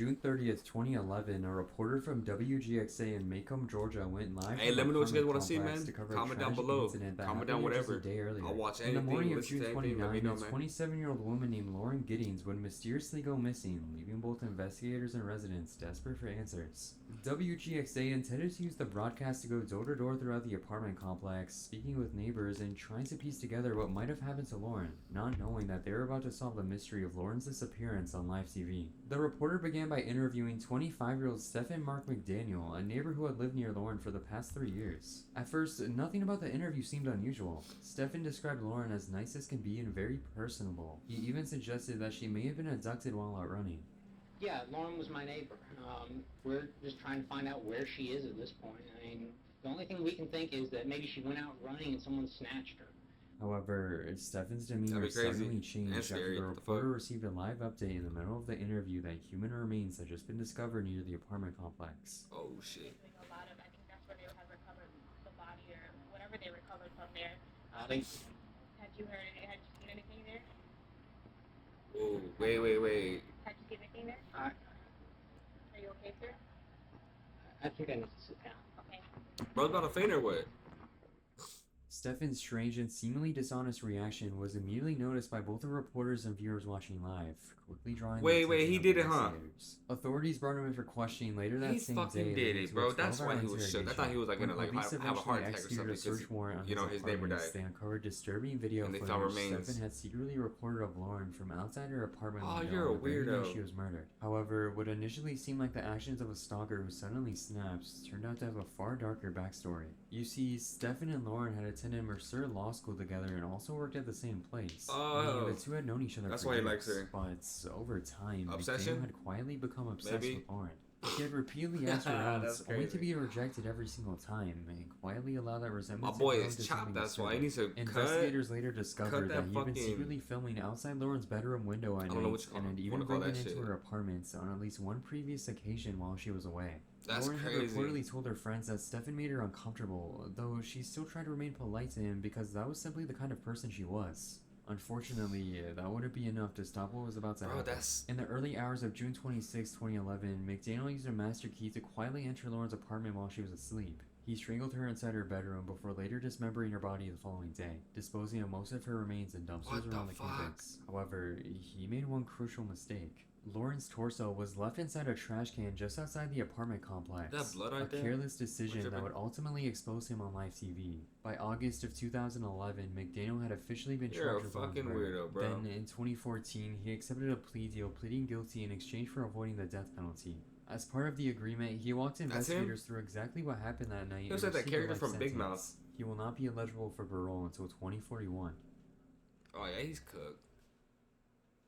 June 30th, 2011, a reporter from WGXA in Macomb, Georgia went live Hey, from let an me know what you guys apartment want to see, complex man. to cover a Comment down tragic below. incident that Comment happened down here just a whatever. day earlier. I'll watch In the anything, morning of listen June to anything. Let me 29, know, a man. 27-year-old woman named Lauren Giddings would mysteriously go missing, leaving both investigators and residents desperate for answers. WGXA intended to use the broadcast to go door to door throughout the apartment complex, speaking with neighbors and trying to piece together what might have happened to Lauren, not knowing that they were about to solve the mystery of Lauren's disappearance on live TV. The reporter began by interviewing 25-year-old Stephen Mark McDaniel, a neighbor who had lived near Lauren for the past 3 years. At first, nothing about the interview seemed unusual. Stephen described Lauren as nice as can be and very personable. He even suggested that she may have been abducted while out running. Yeah, Lauren was my neighbor. We're just trying to find out where she is at this point. I mean, the only thing we can think is that maybe she went out running and someone snatched her. However, Stephen's demeanor suddenly changed after the reporter received a live update in the middle of the interview that human remains had just been discovered near the apartment complex. Oh shit. I think that's where they had recovered the body or whatever they recovered from there. Had you heard it? Had you seen anything there? Oh, wait. Had you seen anything there? I Are you okay, sir? think I need to sit down. Okay. Bro's about to faint or what? Stephen's strange and seemingly dishonest reaction was immediately noticed by both the reporters and viewers watching live, quickly drawing Wait, the attention he of did it, huh? investigators. Authorities brought him in for questioning later that He same fucking day. did leading it, to bro. a That's why he 12-hour was shook. I thought he was like interrogation. gonna like When police have a heart eventually attack or executed something a search because warrant on you know his his neighbor apartment, died. they uncovered disturbing video And they footage found remains. Stephen had secretly recorded of Lauren from outside her apartment Oh, window you're a on the very day weirdo. she was murdered. However, what initially seemed like the actions of a stalker who suddenly snaps turned out to have a far darker backstory. You see, Stephen and Lauren had attended Mercer Law School together and also worked at the same place. Oh. The two had known each other That's for why he years, likes her. but over time, Obsession? McDaniel had quietly become obsessed Maybe? with Lauren. He had repeatedly asked her out, That's only to crazy. be rejected every single time, and quietly allowed that resentment My to boy grow is into chopped, something that's why. He disturbing. needs to Investigators later discovered that that he'd been fucking- secretly filming outside Lauren's bedroom window at I don't know what night, you and had even wanna call broken that into shit. her apartment on at least one previous occasion while she was away. That's Lauren had crazy. reportedly told her friends that Stephen made her uncomfortable, though she still tried to remain polite to him because that was simply the kind of person she was. Unfortunately, that wouldn't be enough to stop what was about to happen. In the early hours of June 26, 2011, McDaniel used a master key to quietly enter Lauren's apartment while she was asleep. He strangled her inside her bedroom before later dismembering her body the following day, disposing of most of her remains in dumpsters What the around the fuck? campus. However, he made one crucial mistake. Lauren's torso was left inside a trash can just outside the apartment complex. That blood right a there? careless decision that dripping? would ultimately expose him on live TV. By August of 2011, McDaniel had officially been You're a charged with Lauren's fucking murder. weirdo, bro. Then, in 2014, he accepted a plea deal, pleading guilty in exchange for avoiding the death penalty. As part of the agreement, he walked That's him? investigators through exactly what happened that night. He was and like that received a character life from Big sentence. Mouth. He will not be eligible for parole until 2041. Oh yeah, he's cooked.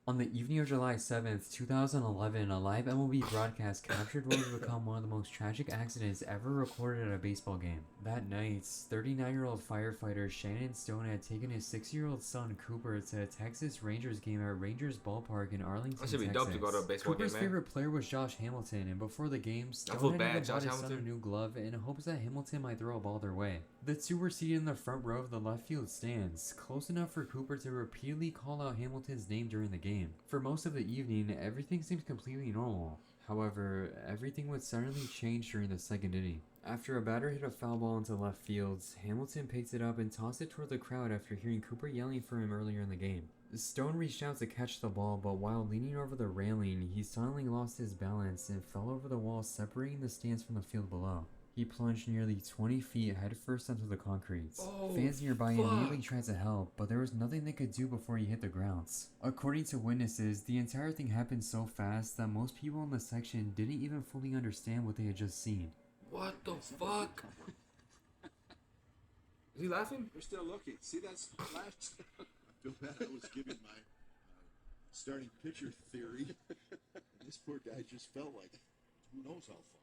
On the evening of July 7th, 2011, a live MLB broadcast captured what would become one of the most tragic accidents ever recorded at a baseball game. That night, 39-year-old firefighter Shannon Stone had taken his 6-year-old son Cooper to a Texas Rangers game at Rangers Ballpark in Arlington, That should be Texas. dope to go to a baseball Cooper's game, man. favorite player was Josh Hamilton, and before the game, Stone feel had bad, even Josh bought his son a Hamilton. new glove in hopes that Hamilton might throw a ball their way. The two were seated in the front row of the left field stands, close enough for Cooper to repeatedly call out Hamilton's name during the game. For most of the evening, everything seemed completely normal. However, everything would suddenly change during the second inning. After a batter hit a foul ball into left field, Hamilton picked it up and tossed it toward the crowd after hearing Cooper yelling for him earlier in the game. Stone reached out to catch the ball, but while leaning over the railing, he suddenly lost his balance and fell over the wall separating the stands from the field below. He plunged nearly 20 feet headfirst onto the concrete. Oh, Fans nearby fuck. immediately tried to help, but there was nothing they could do before he hit the grounds. According to witnesses, the entire thing happened so fast that most people in the section didn't even fully understand what they had just seen. What the fuck? Is he laughing? They're still looking. See that splash? I feel bad. I was giving my starting pitcher theory. And this poor guy just felt like who knows how far.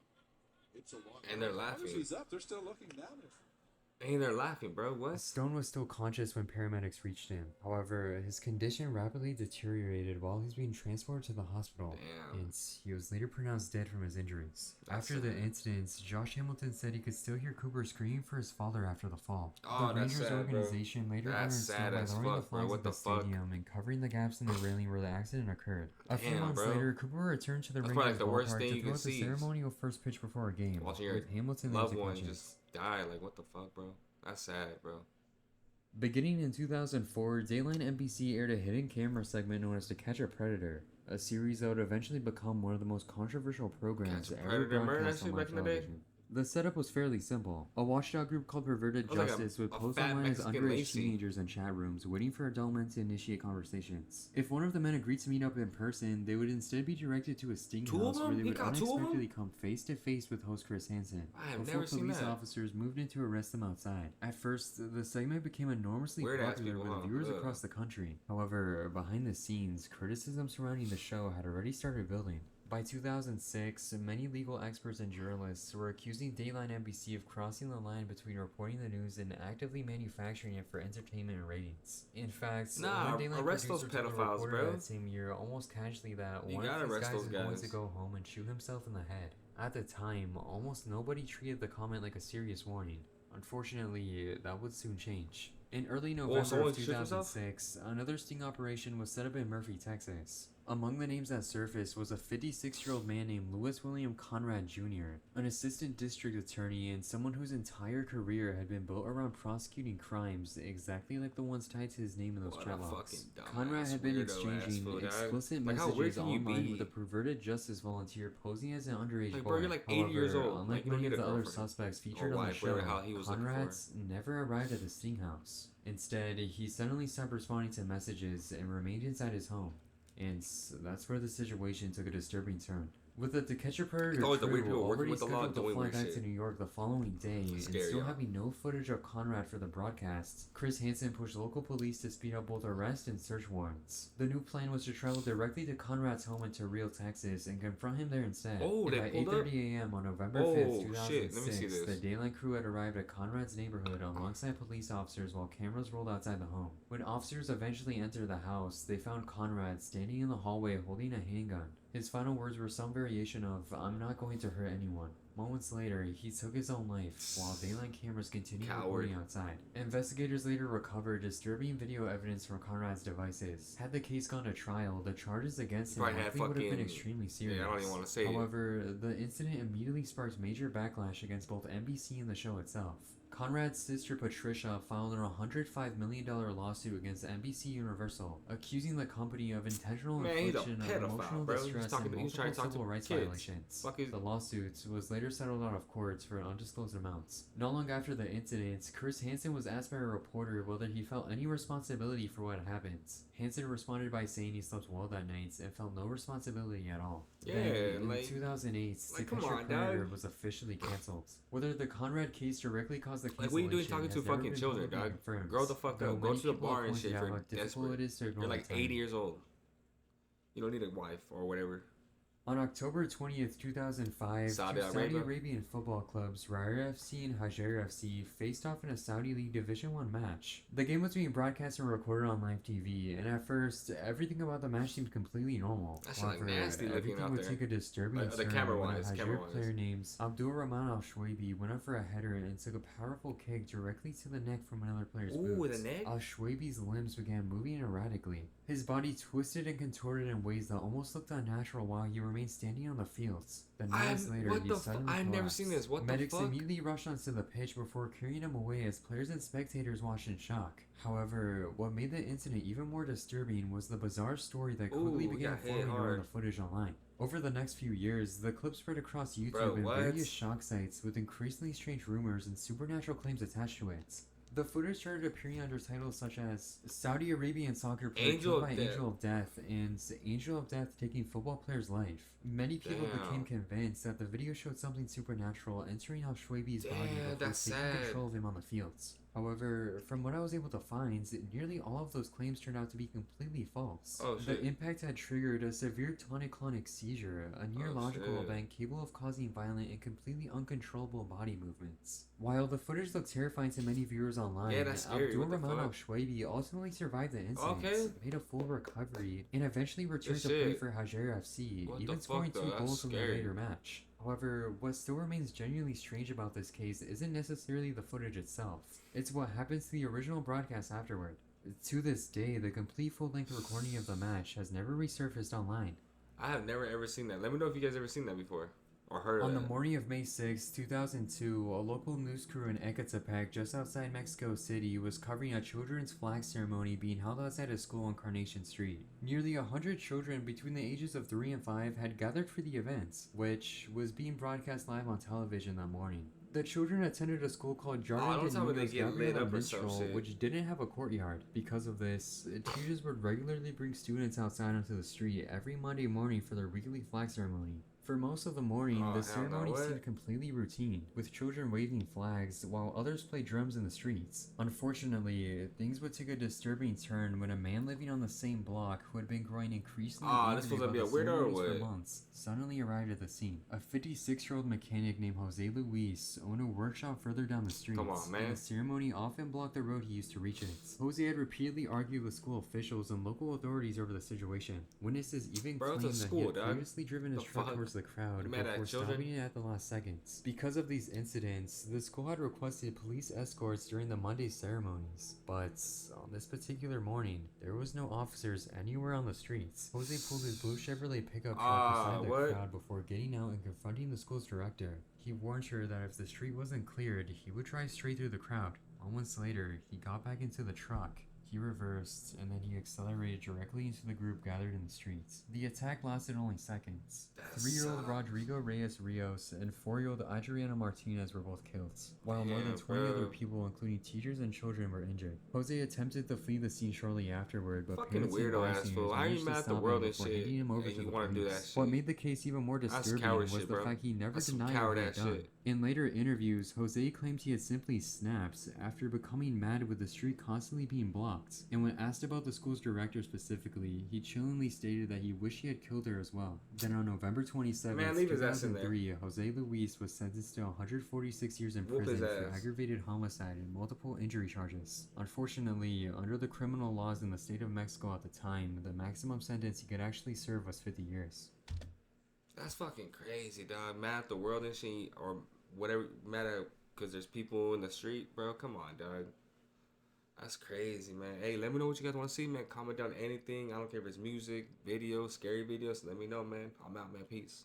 It's a long. And they're As long as laughing. he's up, they're still looking down there. Ain't there laughing, bro? What? Stone was still conscious when paramedics reached him. However, his condition rapidly deteriorated while he was being transported to the hospital, Damn. and he was later pronounced dead from his injuries. That's After the sad. incident, Josh Hamilton said he could still hear Cooper screaming for his father after the fall. Oh, the that's Rangers sad, bro. organization later honored That's Stone sad by as lowering the fuck, bro. flags What of the the fuck? stadium and covering the gaps in the railing where the accident occurred. A few Damn, months bro. later, Cooper returned to the That's probably, Rangers like, the worst ballpark thing to you throw can out the see. ceremonial first pitch before a game, Watching your with Hamilton loved leading one catches. just die. Like, what the fuck, bro? That's sad, bro. Beginning in 2004, Dayline NBC aired a hidden camera segment known as To Catch a Predator, a series that would eventually become one of the most controversial programs Catch a ever Predator, remember that broadcast shit on live back in the day? television. The setup was fairly simple. A watchdog group called Perverted It was like Justice would a post fat online as Mexican underage Lacey. teenagers in chat rooms, waiting for adult men to initiate conversations. If one of the men agreed to meet up in person, they would instead be directed to a sting Two of house where them? they He would got two of them? unexpectedly come face to face with host Chris Hansen. I have Before never seen police that. officers moved in to arrest them outside. At first, the segment became enormously Weird-ass popular people, with huh? viewers Ugh. across the country. However, behind the scenes, criticism surrounding the show had already started building. By 2006, many legal experts and journalists were accusing Dayline NBC of crossing the line between reporting the news and actively manufacturing it for entertainment and ratings. In fact, Nah, one Dayline arrest those producer told a pedophiles, reporter bro. that same year, almost casually, that You one gotta of these arrest guys those is going to guys. go home and shoot himself in the head. At the time, almost nobody treated the comment like a serious warning. Unfortunately, that would soon change. In early November someone of shoot himself? 2006, another sting operation was set up in Murphy, Texas. Among the names that surfaced was a 56-year-old man named Louis William Conrad Jr., an assistant district attorney and someone whose entire career had been built around prosecuting crimes exactly like the ones tied to his name in those What a chat logs. fucking dumbass, Conrad had been weirdo-ass exchanging fool, dog. explicit Like, how weird messages can you online be? with a perverted justice volunteer posing as an underage Like, boy. bro, you're like 80 years However, old. unlike Like, you don't many need of a the other girlfriend. suspects Or featured on the wife, show, whatever hell he was looking for. Conrad's never arrived at the sting house. Instead, he suddenly stopped responding to messages and remained inside his home. And that's where the situation took a disturbing turn. With the To Catch a Predator It's always the weird crew people working already with the law scheduled to doing fly weird back shit. to New York the following day and Scary, still yeah. having no footage of Conrad for the broadcasts, Chris Hansen pushed local police to speed up both arrest and search warrants. The new plan was to travel directly to Conrad's home in Torreal, Texas, and confront him there instead. Oh, And they by pulled up? 8:30 a.m. on November Oh, 5th, shit, let me see 2006, the this. Dayline crew had arrived at Conrad's neighborhood alongside police officers while cameras rolled outside the home. When officers eventually entered the house, they found Conrad standing in the hallway holding a handgun. His final words were some variation of, "I'm not going to hurt anyone." Moments later, he took his own life, while Dayline cameras continued Coward. recording outside. Investigators later recovered disturbing video evidence from Conrad's devices. Had the case gone to trial, the charges against him Probably had likely would have been fucking- extremely serious. Yeah, I don't even want to say it. However, the incident immediately sparked major backlash against both NBC and the show itself. Conrad's sister Patricia filed a $105 million lawsuit against NBC Universal, accusing the company of intentional Man, he's a infliction of pedophile, emotional bro. He's distress talking- and he's trying multiple to talk to civil rights kids. violations. Fuck is- The lawsuit was later settled out of courts for undisclosed amounts. Not long after the incident, Chris Hansen was asked by a reporter whether he felt any responsibility for what happened. Hansen responded by saying he slept well that night and felt no responsibility at all. Yeah, Then, in like- 2008, like, To come Catch a on, Predator dog. was officially canceled. Whether the Conrad case directly caused the Like, what are you doing cancellation talking to has never fucking been children, publicly dog? confirmed, Grow the fuck though up. Go many to the people bar have and pointed shit if out you're how difficult desperate. it is to ignore You're like the 80 time. years old. You don't need a wife or whatever. On October 20th, 2005, Saudi two Saudi Arabia. Arabian football clubs, Raya FC and Hajar FC, faced off in a Saudi League Division 1 match. The game was being broadcast and recorded on live TV, and at first, everything about the match seemed completely normal. That shit, like, However, nasty looking everything out would there. take a disturbing The turn camera-wise, when a Hajar camera-wise. player named Abdul Rahman Al Shwaibi went up for a header and took a powerful kick directly to the neck from another player's Ooh, boots. the neck? Al Shwaibi's limbs began moving erratically. His body twisted and contorted in ways that almost looked unnatural while he remained standing on the fields. Then minutes later, what he the suddenly I've never collapsed. seen this. What Medics the fuck? immediately rushed onto the pitch before carrying him away as players and spectators watched in shock. However, what made the incident even more disturbing was the bizarre story that quickly Ooh, began got hit forming around hard. the footage online. Over the next few years, the clip spread across YouTube Bro, and what? various shock sites with increasingly strange rumors and supernatural claims attached to it. The footage started appearing under titles such as Saudi Arabian soccer player Angel killed of by Death. Angel of Death and Angel of Death taking football player's life. Many people Damn. became convinced that the video showed something supernatural entering Al Shwaibi's body Damn, before that's taking sad. control of him on the fields. However, from what I was able to find, nearly all of those claims turned out to be completely false. Oh, The shit. impact had triggered a severe tonic-clonic seizure, a neurological shit. event capable of causing violent and completely uncontrollable body movements. While the footage looked terrifying to many viewers online, Yeah, that's scary. Abdul What the Rahman Al fuck? Shwaibi ultimately survived the incident, Okay. made a full recovery, and eventually returned to Good play shit. for Hajar FC, What even the scoring fuck, 2 though? That's goals in the scary. later match. However, what still remains genuinely strange about this case isn't necessarily the footage itself. It's what happens to the original broadcast afterward. To this day, the complete full-length recording of the match has never resurfaced online. I have never ever seen that. Let me know if you guys ever seen that before or heard On of the that. morning of May 6, 2002, a local news crew in Ecatepec, just outside Mexico City, was covering a children's flag ceremony being held outside a school on Carnation Street. Nearly 100 children between the ages of 3 and 5 had gathered for the event, which was being broadcast live on television that morning. The children attended a school called don't Jardín de tell me they Niños get lit Gabriela up or some Mistral, shit. which didn't have a courtyard. Because of this, teachers would regularly bring students outside onto the street every Monday morning for their weekly flag ceremony. For most of the morning, Oh, the hell no, ceremony what? seemed completely routine, with children waving flags while others played drums in the streets. Unfortunately, things would take a disturbing turn when a man living on the same block, who had been growing increasingly Ah, angry this supposed to about be a the weirdo or ceremonies for what? months, suddenly arrived at the scene. A 56-year-old mechanic named Jose Luis owned a workshop further down the street. Come on, man. And the ceremony often blocked the road he used to reach it. Jose had repeatedly argued with school officials and local authorities over the situation. Witnesses even Bro, it's a claimed that he school, had dog. previously driven his The truck fuck? towards the crowd You mad at before children? stopping it at the last seconds. Because of these incidents, the school had requested police escorts during the Monday ceremonies. But on this particular morning, there was no officers anywhere on the streets. Jose pulled his blue Chevrolet pickup truck beside the what? crowd before getting out and confronting the school's director. He warned her that if the street wasn't cleared, he would drive straight through the crowd. Moments later, he got back into the truck. He reversed, and then he accelerated directly into the group gathered in the streets. The attack lasted only seconds. That 3-year-old sucks. Rodrigo Reyes Rios and 4-year-old Adriana Martinez were both killed, while more than Damn, 20 other bro. people, including teachers and children, were injured. Jose attempted to flee the scene shortly afterward, but Fucking parents and weirdo ass bystanders fool. How you managed to mad at the stop world him and before shit, handing him over and to you the wanna do police. that shit? What made the case even more That's disturbing coward was shit, the bro. fact he never That's some denied coward what he ass had done. shit. In later interviews, Jose claimed he had simply snapped after becoming mad with the street constantly being blocked, and when asked about the school's director specifically, he chillingly stated that he wished he had killed her as well. Then on November 27, Man, leave his ass in there. 2003, Jose Luis was sentenced to 146 years in Whoop his prison for ass. aggravated homicide and multiple injury charges. Unfortunately, under the criminal laws in the state of Mexico at the time, the maximum sentence he could actually serve was 50 years. That's fucking crazy, dog. Mad at the world and shit, or whatever. Mad at because there's people in the street, bro. Come on, dog. That's crazy, man. Hey, let me know what you guys want to see, man. Comment down anything. I don't care if it's music, videos, scary videos. Let me know, man. I'm out, man. Peace.